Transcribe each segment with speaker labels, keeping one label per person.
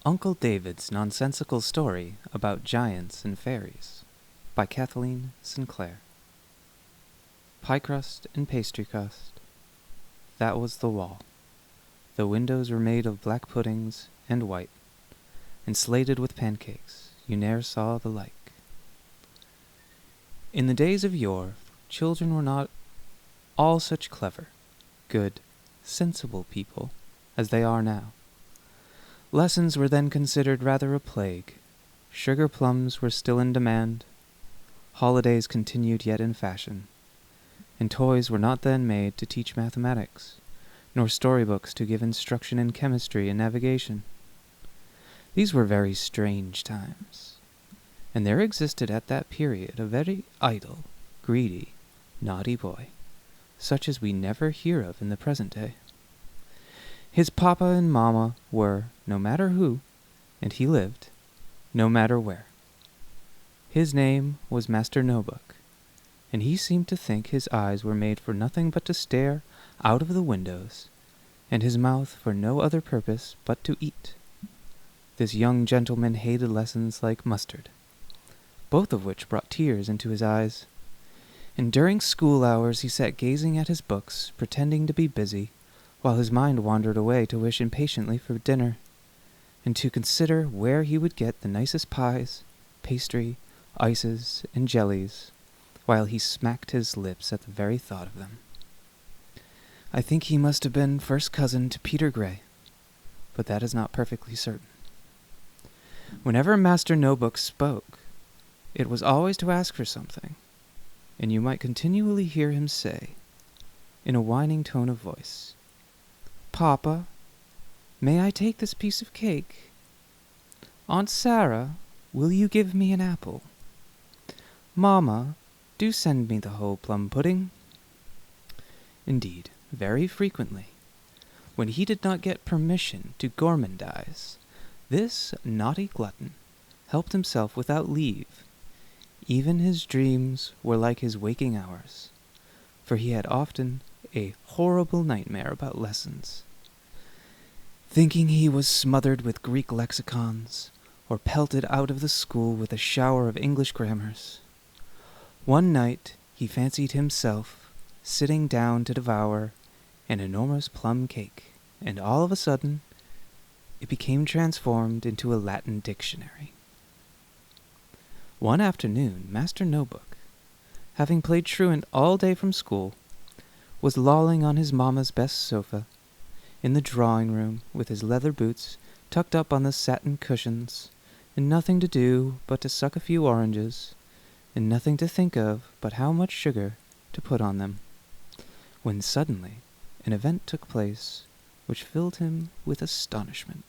Speaker 1: Uncle David's Nonsensical Story About Giants and Fairies by Catherine Sinclair. Pie crust and pastry crust, that was the wall. The windows were made of black puddings and white, and slated with pancakes, you ne'er saw the like. In the days of yore, children were not all such clever, good, sensible people as they are now. Lessons were then considered rather a plague. Sugar plums were still in demand. Holidays continued yet in fashion. And toys were not then made to teach mathematics, nor storybooks to give instruction in chemistry and navigation. These were very strange times, and there existed at that period a very idle, greedy, naughty boy, such as we never hear of in the present day. His papa and mamma were no matter who, and he lived no matter where. His name was Master No-Book, and he seemed to think his eyes were made for nothing but to stare out of the windows, and his mouth for no other purpose but to eat. This young gentleman hated lessons like mustard, both of which brought tears into his eyes, and during school hours he sat gazing at his books, pretending to be busy, while his mind wandered away to wish impatiently for dinner, and to consider where he would get the nicest pies, pastry, ices, and jellies, while he smacked his lips at the very thought of them. I think he must have been first cousin to Peter Grey, but that is not perfectly certain. Whenever Master No-Book spoke, it was always to ask for something, and you might continually hear him say, in a whining tone of voice, "Papa, may I take this piece of cake? Aunt Sarah, will you give me an apple? Mamma, do send me the whole plum pudding." Indeed, very frequently, when he did not get permission to gourmandize, this naughty glutton helped himself without leave. Even his dreams were like his waking hours, for he had often a horrible nightmare about lessons, thinking he was smothered with Greek lexicons, or pelted out of the school with a shower of English grammars. One night he fancied himself sitting down to devour an enormous plum cake, and all of a sudden it became transformed into a Latin dictionary. One afternoon, Master No-Book, having played truant all day from school, was lolling on his mamma's best sofa in the drawing-room with his leather boots tucked up on the satin cushions, and nothing to do but to suck a few oranges, and nothing to think of but how much sugar to put on them, when suddenly an event took place which filled him with astonishment.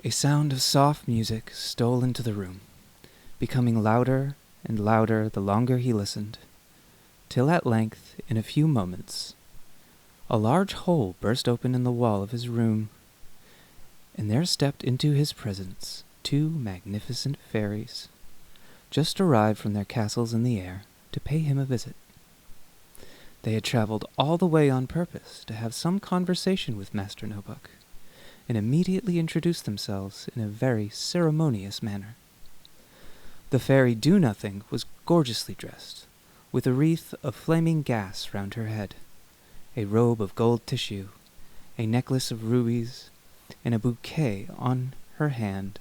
Speaker 1: A sound of soft music stole into the room, becoming louder and louder the longer he listened, till at length, in a few moments, a large hole burst open in the wall of his room, and there stepped into his presence 2 magnificent fairies, just arrived from their castles in the air to pay him a visit. They had traveled all the way on purpose to have some conversation with Master No-Book, and immediately introduced themselves in a very ceremonious manner. The fairy Do-Nothing was gorgeously dressed, with a wreath of flaming gas round her head, a robe of gold tissue, a necklace of rubies, and a bouquet on her hand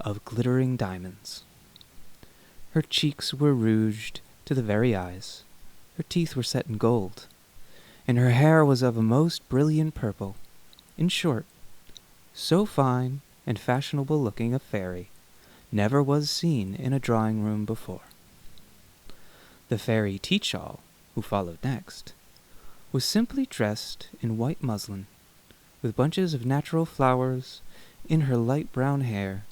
Speaker 1: of glittering diamonds. Her cheeks were rouged to the very eyes, her teeth were set in gold, and her hair was of a most brilliant purple. In short, so fine and fashionable-looking a fairy never was seen in a drawing-room before. The fairy Teach-All, who followed next, was simply dressed in white muslin, with bunches of natural flowers in her light brown hair,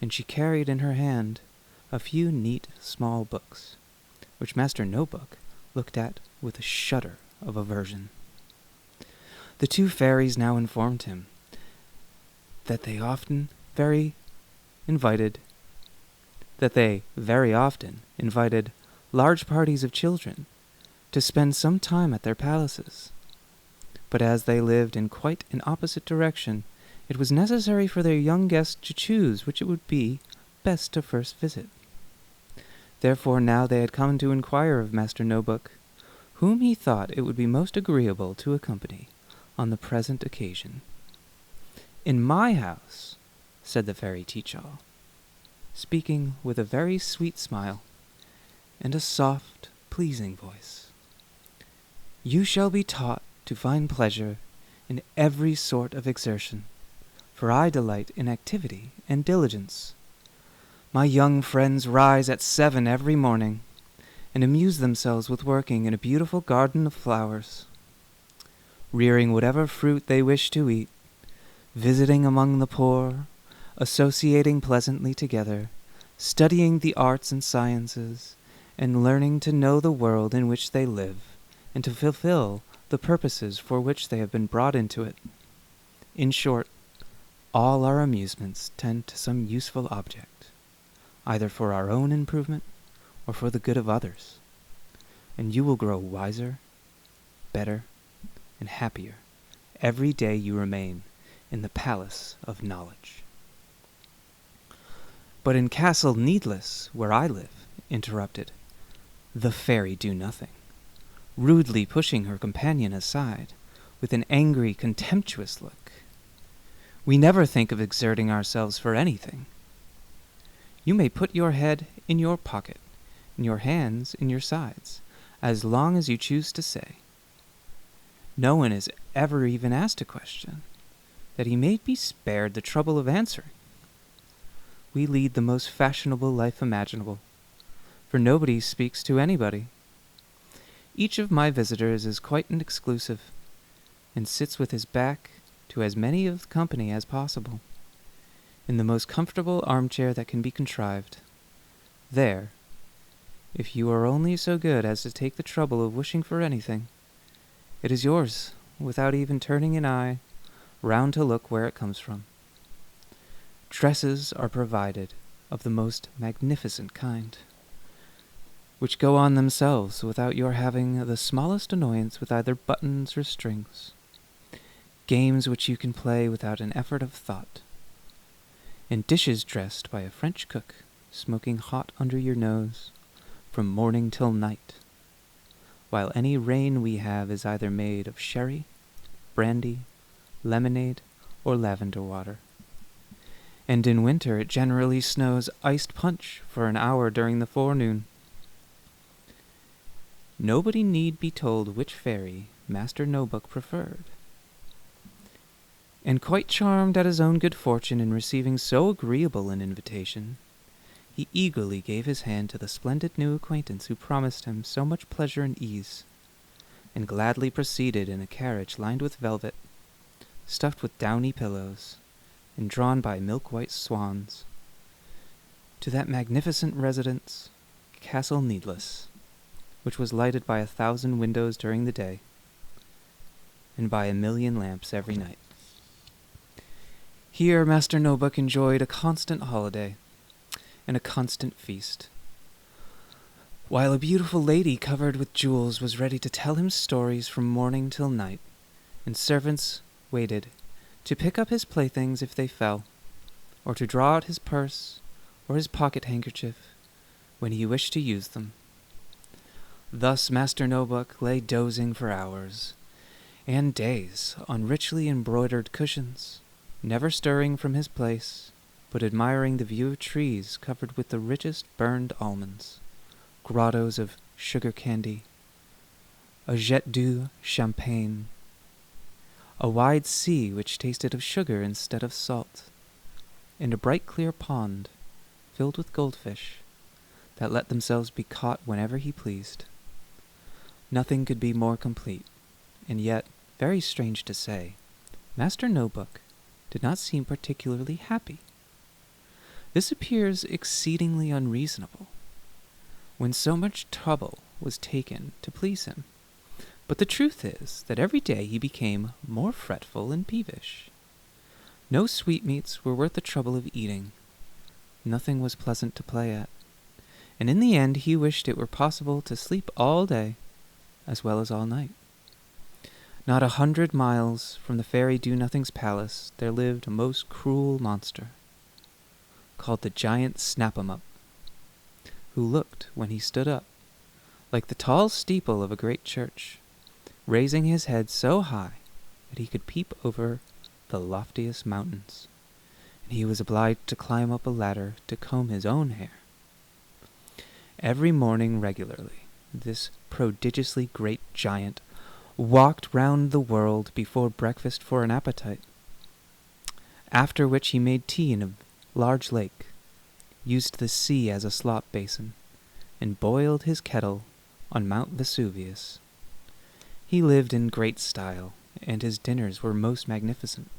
Speaker 1: and she carried in her hand a few neat small books, which Master No-Book looked at with a shudder of aversion. The 2 fairies now informed him that they very often invited large parties of children to spend some time at their palaces, but as they lived in quite an opposite direction it was necessary for their young guest to choose which it would be best to first visit. Therefore now they had come to inquire of Master No-Book whom he thought it would be most agreeable to accompany on the present occasion. "In my house," said the fairy Teach-all, speaking with a very sweet smile and a soft, pleasing voice, "you shall be taught to find pleasure in every sort of exertion, for I delight in activity and diligence. My young friends rise at 7 every morning, and amuse themselves with working in a beautiful garden of flowers, rearing whatever fruit they wish to eat, visiting among the poor, associating pleasantly together, studying the arts and sciences, and learning to know the world in which they live, and to fulfill the purposes for which they have been brought into it. In short, all our amusements tend to some useful object, either for our own improvement or for the good of others, and you will grow wiser, better, and happier every day you remain in the palace of knowledge." "But in Castle Needless, where I live," interrupted the fairy Do-Nothing, rudely pushing her companion aside with an angry, contemptuous look, "we never think of exerting ourselves for anything. You may put your head in your pocket and your hands in your sides as long as you choose to say. No one is ever even asked a question, that he may be spared the trouble of answering. We lead the most fashionable life imaginable, for nobody speaks to anybody. Each of my visitors is quite an exclusive, and sits with his back to as many of the company as possible, in the most comfortable armchair that can be contrived. There, if you are only so good as to take the trouble of wishing for anything, it is yours, without even turning an eye round to look where it comes from. Dresses are provided of the most magnificent kind, which go on themselves without your having the smallest annoyance with either buttons or strings. Games which you can play without an effort of thought, and dishes dressed by a French cook, smoking hot under your nose from morning till night, while any rain we have is either made of sherry, brandy, lemonade, or lavender water. And in winter it generally snows iced punch for an hour during the forenoon. Nobody need be told which fairy Master No-Book preferred. And quite charmed at his own good fortune in receiving so agreeable an invitation, he eagerly gave his hand to the splendid new acquaintance who promised him so much pleasure and ease, and gladly proceeded in a carriage lined with velvet, stuffed with downy pillows, and drawn by milk-white swans, to that magnificent residence, Castle Needless, which was lighted by 1,000 windows during the day, and by 1,000,000 lamps every night. Here Master No-Book enjoyed a constant holiday and a constant feast, while a beautiful lady covered with jewels was ready to tell him stories from morning till night, and servants waited to pick up his playthings if they fell, or to draw out his purse or his pocket-handkerchief when he wished to use them. Thus Master No-Book lay dozing for hours and days on richly embroidered cushions, never stirring from his place, but admiring the view of trees covered with the richest burned almonds, grottos of sugar candy, a jet d'eau champagne, a wide sea which tasted of sugar instead of salt, and a bright clear pond filled with goldfish that let themselves be caught whenever he pleased. Nothing could be more complete, and yet, very strange to say, Master No-Book did not seem particularly happy. This appears exceedingly unreasonable, when so much trouble was taken to please him. But the truth is that every day he became more fretful and peevish. No sweetmeats were worth the trouble of eating. Nothing was pleasant to play at. And in the end he wished it were possible to sleep all day as well as all night. Not 100 miles from the Fairy Do-Nothing's palace there lived a most cruel monster, called the giant Snap-'em-Up, who looked, when he stood up, like the tall steeple of a great church, raising his head so high that he could peep over the loftiest mountains, and he was obliged to climb up a ladder to comb his own hair. Every morning regularly, this prodigiously great giant walked round the world before breakfast for an appetite, after which he made tea in a large lake, used the sea as a slop basin, and boiled his kettle on Mount Vesuvius. He lived in great style, and his dinners were most magnificent,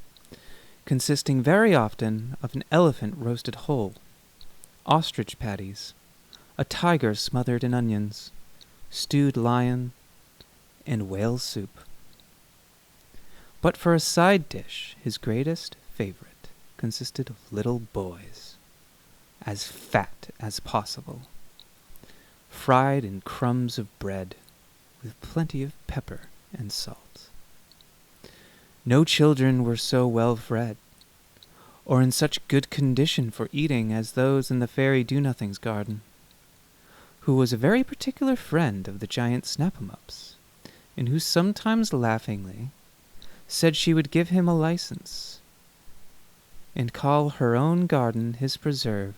Speaker 1: consisting very often of an elephant roasted whole, ostrich patties, a tiger smothered in onions, stewed lion, and whale soup. But for a side dish, his greatest favorite consisted of little boys, as fat as possible, fried in crumbs of bread, with plenty of pepper and salt. No children were so well fed, or in such good condition for eating as those in the Fairy Do-Nothing's garden, who was a very particular friend of the giant Snap-'em-Up's, and who sometimes laughingly said she would give him a license and call her own garden his preserve,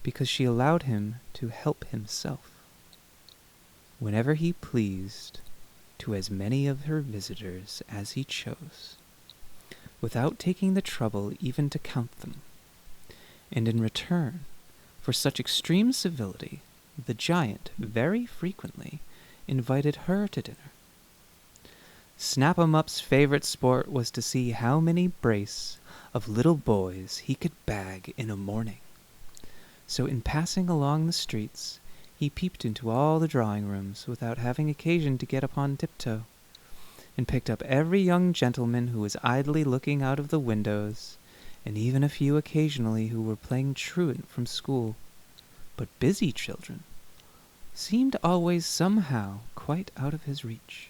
Speaker 1: because she allowed him to help himself, whenever he pleased, to as many of her visitors as he chose, without taking the trouble even to count them. And in return for such extreme civility, the giant very frequently invited her to dinner. Snap-'em-Up's favorite sport was to see how many brace of little boys he could bag in a morning. So in passing along the streets, he peeped into all the drawing-rooms without having occasion to get upon tiptoe, and picked up every young gentleman who was idly looking out of the windows, and even a few occasionally who were playing truant from school. But busy children seemed always somehow quite out of his reach.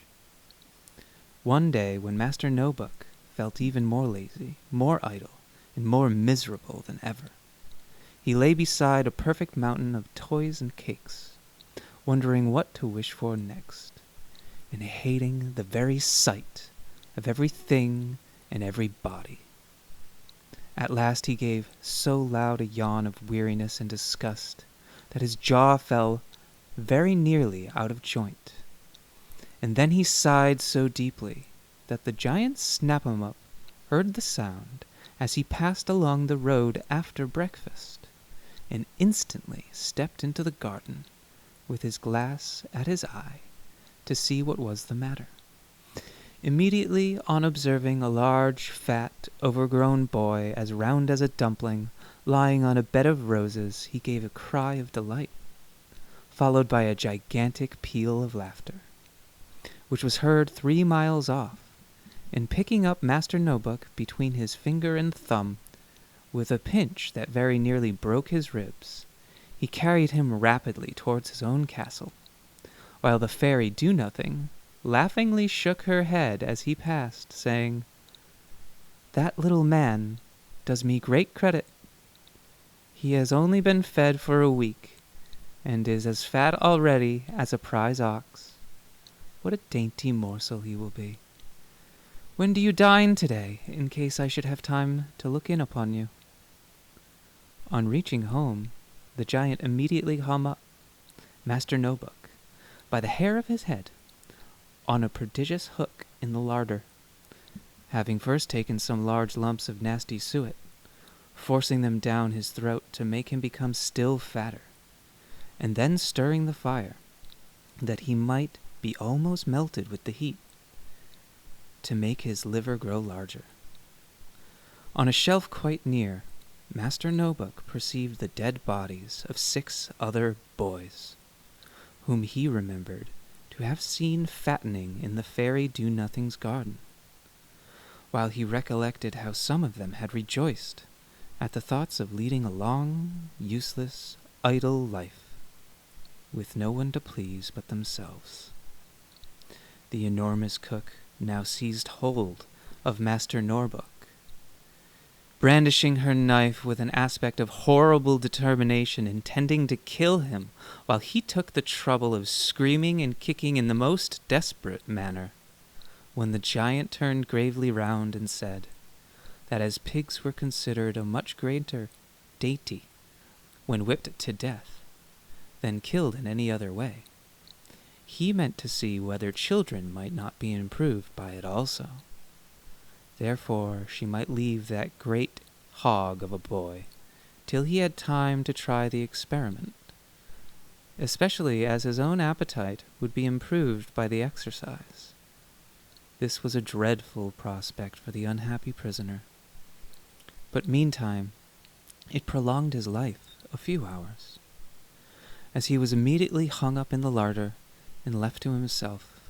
Speaker 1: One day, when Master No-Book felt even more lazy, more idle, and more miserable than ever, he lay beside a perfect mountain of toys and cakes, wondering what to wish for next, and hating the very sight of everything and everybody. At last he gave so loud a yawn of weariness and disgust that his jaw fell very nearly out of joint, and then he sighed so deeply that the giant Snap-'em-Up heard the sound as he passed along the road after breakfast, and instantly stepped into the garden with his glass at his eye to see what was the matter. Immediately on observing a large, fat, overgrown boy as round as a dumpling lying on a bed of roses, he gave a cry of delight, followed by a gigantic peal of laughter, which was heard 3 miles off, and picking up Master No-Book between his finger and thumb, with a pinch that very nearly broke his ribs, he carried him rapidly towards his own castle, while the Fairy Do-Nothing laughingly shook her head as he passed, saying, "That little man does me great credit. He has only been fed for a week, and is as fat already as a prize ox. What a dainty morsel he will be. When do you dine today, in case I should have time to look in upon you?" On reaching home, the giant immediately hung up Master No-Book by the hair of his head on a prodigious hook in the larder, having first taken some large lumps of nasty suet, forcing them down his throat to make him become still fatter, and then stirring the fire, that he might be almost melted with the heat, to make his liver grow larger. On a shelf quite near, Master No-Book perceived the dead bodies of 6 other boys, whom he remembered to have seen fattening in the Fairy Do-Nothing's garden, while he recollected how some of them had rejoiced at the thoughts of leading a long, useless, idle life, with no one to please but themselves. The enormous cook now seized hold of Master Norbuck, brandishing her knife with an aspect of horrible determination, intending to kill him, while he took the trouble of screaming and kicking in the most desperate manner, when the giant turned gravely round and said that as pigs were considered a much greater dainty when whipped to death than killed in any other way, he meant to see whether children might not be improved by it also. Therefore she might leave that great hog of a boy till he had time to try the experiment, especially as his own appetite would be improved by the exercise. This was a dreadful prospect for the unhappy prisoner, but meantime it prolonged his life a few hours, as he was immediately hung up in the larder and left to himself.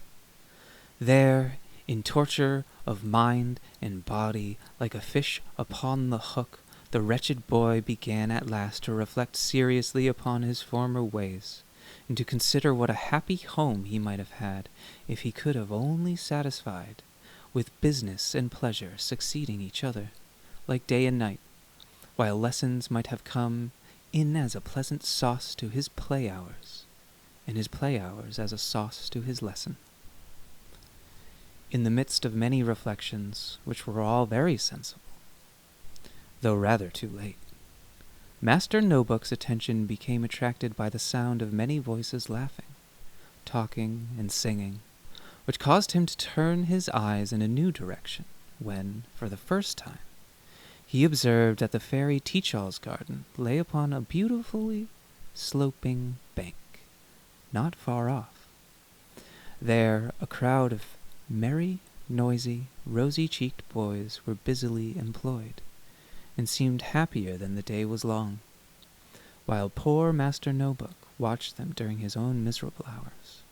Speaker 1: There, in torture of mind and body, like a fish upon the hook, the wretched boy began at last to reflect seriously upon his former ways, and to consider what a happy home he might have had if he could have only satisfied with business and pleasure succeeding each other, like day and night, while lessons might have come in as a pleasant sauce to his play hours, and his play hours as a sauce to his lesson. In the midst of many reflections, which were all very sensible, though rather too late, Master No-Book's attention became attracted by the sound of many voices laughing, talking, and singing, which caused him to turn his eyes in a new direction, when, for the first time, he observed that the fairy Teach-all's garden lay upon a beautifully sloping bank, not far off. There a crowd of merry, noisy, rosy-cheeked boys were busily employed, and seemed happier than the day was long, while poor Master No-Book watched them during his own miserable hours,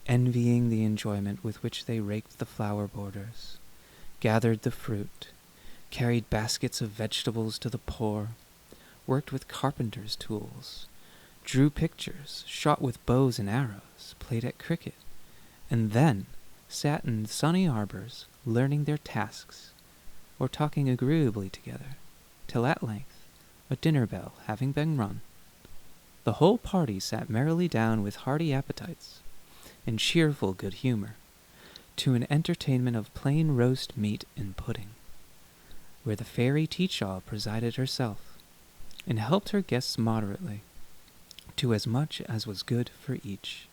Speaker 1: envying the enjoyment with which they raked the flower borders, gathered the fruit, carried baskets of vegetables to the poor, worked with carpenter's tools, drew pictures, shot with bows and arrows, played at cricket, and then sat in sunny arbors, learning their tasks, or talking agreeably together, till at length, a dinner bell having been rung, the whole party sat merrily down with hearty appetites and cheerful good humor to an entertainment of plain roast meat and pudding, where the fairy Teach-all presided herself, and helped her guests moderately, to as much as was good for each.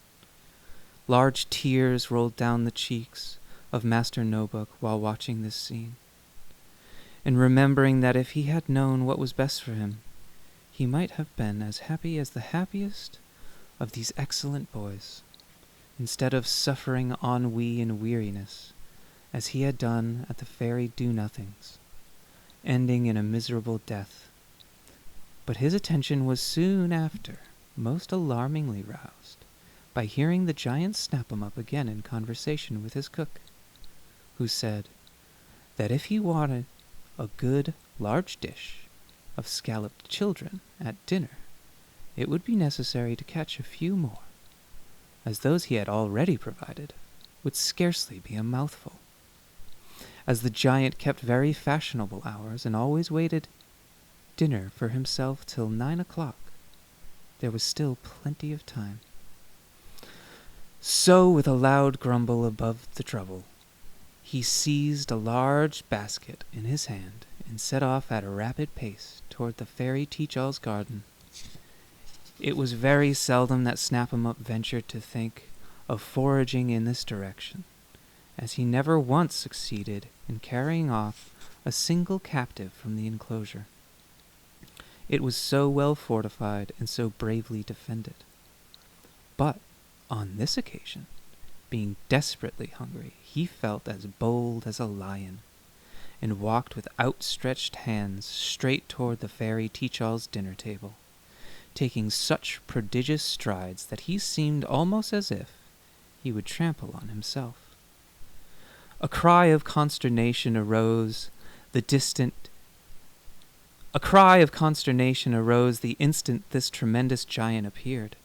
Speaker 1: Large tears rolled down the cheeks of Master No-Book while watching this scene, and remembering that if he had known what was best for him, he might have been as happy as the happiest of these excellent boys, instead of suffering ennui and weariness, as he had done at the fairy Do-nothing's, ending in a miserable death. But his attention was soon after most alarmingly roused by hearing the giant Snap-'em-up again in conversation with his cook, who said that if he wanted a good large dish of scalloped children at dinner, it would be necessary to catch a few more, as those he had already provided would scarcely be a mouthful. As the giant kept very fashionable hours and always waited dinner for himself till 9 o'clock, there was still plenty of time. So, with a loud grumble above the trouble, he seized a large basket in his hand and set off at a rapid pace toward the fairy Teach-all's garden. It was very seldom that Snap-'em-up ventured to think of foraging in this direction, as he never once succeeded in carrying off a single captive from the enclosure. It was so well fortified and so bravely defended. But on this occasion, being desperately hungry, he felt as bold as a lion, and walked with outstretched hands straight toward the fairy Teach-all's dinner table, taking such prodigious strides that he seemed almost as if he would trample on himself. A cry of consternation arose the instant this tremendous giant appeared,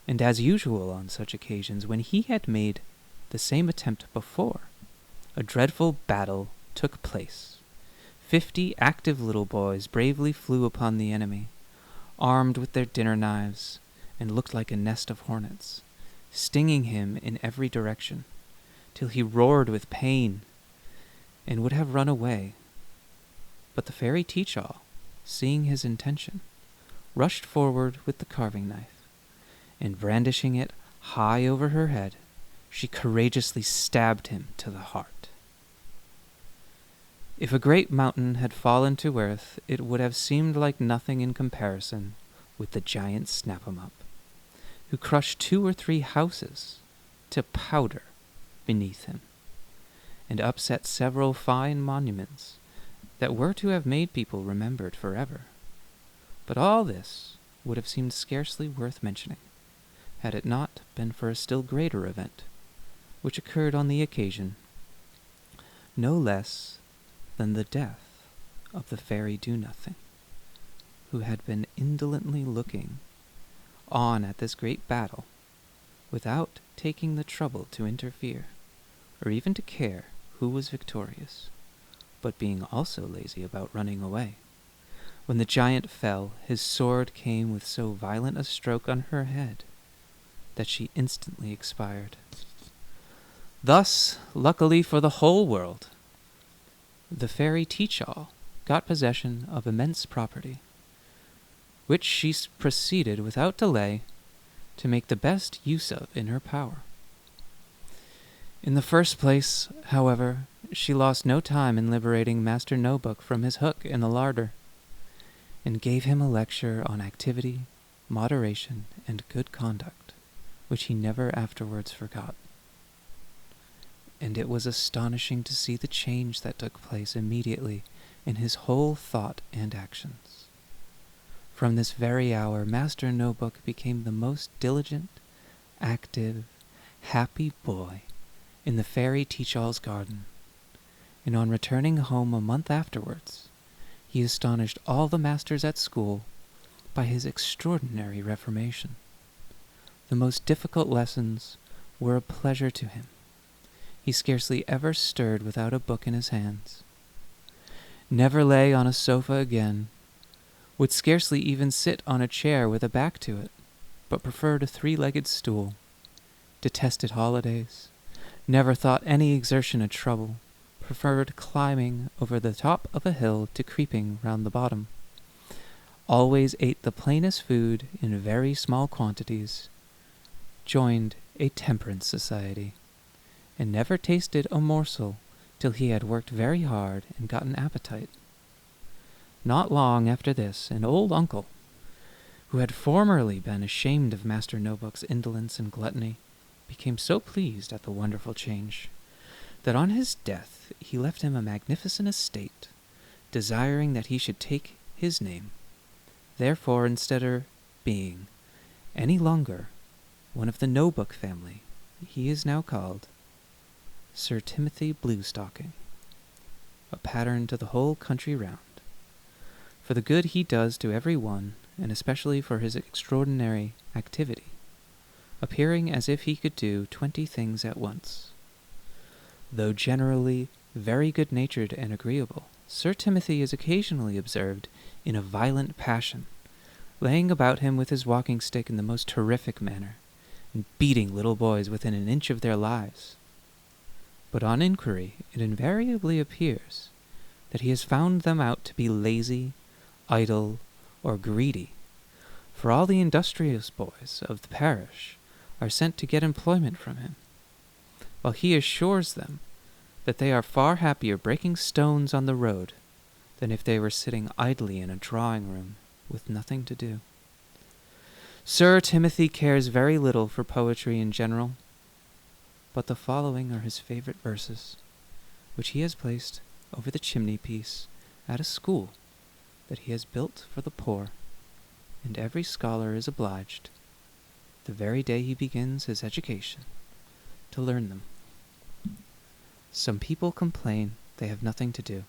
Speaker 1: and as usual on such occasions, when he had made the same attempt before, a dreadful battle took place. 50 active little boys bravely flew upon the enemy, armed with their dinner knives, and looked like a nest of hornets, stinging him in every direction, till he roared with pain and would have run away. But the fairy Teach-all, seeing his intention, rushed forward with the carving knife, and brandishing it high over her head, she courageously stabbed him to the heart. If a great mountain had fallen to earth, it would have seemed like nothing in comparison with the giant Snap-'em-up, who crushed 2 or 3 houses to powder beneath him, and upset several fine monuments that were to have made people remembered forever. But all this would have seemed scarcely worth mentioning, had it not been for a still greater event, which occurred on the occasion, no less than the death of the fairy Do-Nothing, who had been indolently looking on at this great battle, without taking the trouble to interfere, or even to care who was victorious, but being also lazy about running away. When the giant fell, his sword came with so violent a stroke on her head that she instantly expired. Thus, luckily for the whole world, the fairy Teach-all got possession of immense property, which she proceeded without delay to make the best use of in her power. In the first place, however, she lost no time in liberating Master No-book from his hook in the larder, and gave him a lecture on activity, moderation, and good conduct, which he never afterwards forgot. And it was astonishing to see the change that took place immediately in his whole thought and actions. From this very hour, Master No-book became the most diligent, active, happy boy in the fairy Teach-all's garden, and on returning home a month afterwards, he astonished all the masters at school by his extraordinary reformation. The most difficult lessons were a pleasure to him. He scarcely ever stirred without a book in his hands, never lay on a sofa again, would scarcely even sit on a chair with a back to it, but preferred a 3-legged stool, detested holidays, never thought any exertion a trouble, preferred climbing over the top of a hill to creeping round the bottom, always ate the plainest food in very small quantities, joined a temperance society, and never tasted a morsel till he had worked very hard and got an appetite. Not long after this, an old uncle, who had formerly been ashamed of Master No-book's indolence and gluttony, became so pleased at the wonderful change that on his death he left him a magnificent estate, desiring that he should take his name. Therefore, instead of being any longer one of the No-book family, he is now called Sir Timothy Bluestocking, a pattern to the whole country round, for the good he does to every one, and especially for his extraordinary activity, appearing as if he could do 20 things at once. Though generally very good-natured and agreeable, Sir Timothy is occasionally observed in a violent passion, laying about him with his walking-stick in the most terrific manner, and beating little boys within an inch of their lives. But on inquiry, it invariably appears that he has found them out to be lazy, idle, or greedy, for all the industrious boys of the parish are sent to get employment from him, while he assures them that they are far happier breaking stones on the road than if they were sitting idly in a drawing-room with nothing to do. Sir Timothy cares very little for poetry in general, but the following are his favorite verses, which he has placed over the chimney-piece at a school that he has built for the poor, and every scholar is obliged, the very day he begins his education, to learn them. Some people complain they have nothing to do,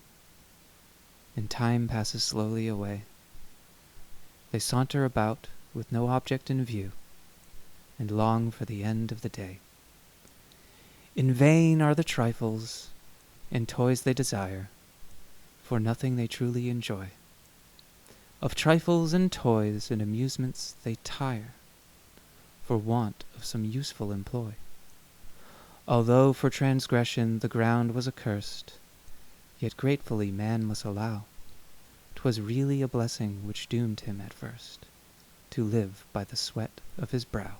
Speaker 1: and time passes slowly away. They saunter about with no object in view, and long for the end of the day. In vain are the trifles, In toys they desire, for nothing they truly enjoy. Of trifles and toys and amusements they tire, for want of some useful employ. Although for transgression the ground was accursed, yet gratefully man must allow 'twas really a blessing which doomed him at first to live by the sweat of his brow.